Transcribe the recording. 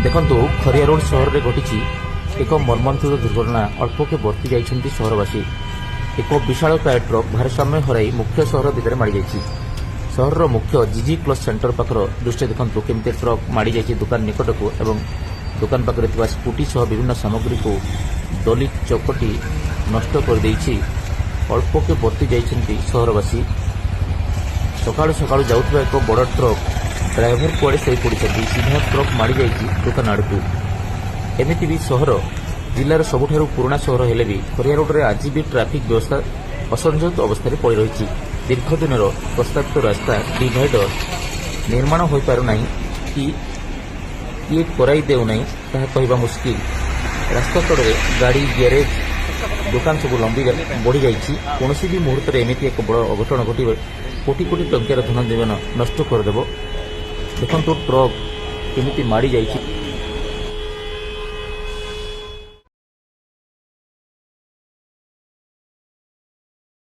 ଦେଖନ୍ତୁ ଖରିଆ ରୋଡ ସହରରେ ଘଟିଛି ଏକ ମର୍ମନ୍ତୁଦ ଦୁର୍ଘଟଣା। ଅଳ୍ପକେ ବର୍ତ୍ତି ଯାଇଛନ୍ତି ସହରବାସୀ। ଏକ ବିଶାଳକାୟ ଟ୍ରକ୍ ଭାରସାମ୍ୟ ହରାଇ ମୁଖ୍ୟ ସହର ଭିତରେ ମାଡ଼ିଯାଇଛି। ସହରର ମୁଖ୍ୟ ଜିଜି କ୍ଲଥ୍ ସେଣ୍ଟର ପାଖର ଦୃଶ୍ୟ ଦେଖନ୍ତୁ କେମିତି ଟ୍ରକ୍ ମାଡ଼ିଯାଇଛି ଦୋକାନ ନିକଟକୁ ଏବଂ ଦୋକାନ ପାଖରେ ଥିବା ସ୍କୁଟି ସହ ବିଭିନ୍ନ ସାମଗ୍ରୀକୁ ଦଲି ଚକଟି ନଷ୍ଟ କରିଦେଇଛି। ଅଳ୍ପକେ ବର୍ତ୍ତି ଯାଇଛନ୍ତି ସହରବାସୀ। ସକାଳୁ ସକାଳୁ ଯାଉଥିବା ଏକ ବଡ଼ ଟ୍ରକ୍ ଡ୍ରାଇଭର କୁଆଡ଼େ ଶୋଇ ପଡ଼ିଛନ୍ତି। ସିଧା ଟ୍ରକ୍ ମାଡ଼ିଯାଇଛି ଦୋକାନ ଆଡ଼କୁ। ଏମିତି ବି ସହର ଜିଲ୍ଲାର ସବୁଠାରୁ ପୁରୁଣା ସହର ହେଲେ ବି ଖରିଆ ରୋଡରେ ଆଜି ବି ଟ୍ରାଫିକ୍ ବ୍ୟବସ୍ଥା ଅସଂଯତ ଅବସ୍ଥାରେ ପଡ଼ି ରହିଛି। ଦୀର୍ଘଦିନର ପ୍ରସ୍ତାବିତ ରାସ୍ତା ଡିଭାଇଡର ନିର୍ମାଣ ହୋଇପାରୁନାହିଁ କି କିଏ କରାଇ ଦେଉନାହିଁ ତାହା କହିବା ମୁସ୍କିଲ। ରାସ୍ତା ତଳରେ ଗାଡ଼ି, ଗ୍ୟାରେଜ, ଦୋକାନ ସବୁ ଲମ୍ବି ବଢ଼ିଯାଇଛି। କୌଣସି ବି ମୁହୂର୍ତ୍ତରେ ଏମିତି ଏକ ବଡ଼ ଅଘଟଣ ଘଟିବେ କୋଟି କୋଟି ଟଙ୍କାର ଧନ ଜୀବନ ନଷ୍ଟ କରିଦେବ। ଦେଖନ୍ତୁ ଟ୍ରକ୍ କେମିତି ମାଡ଼ି ଯାଇଛି।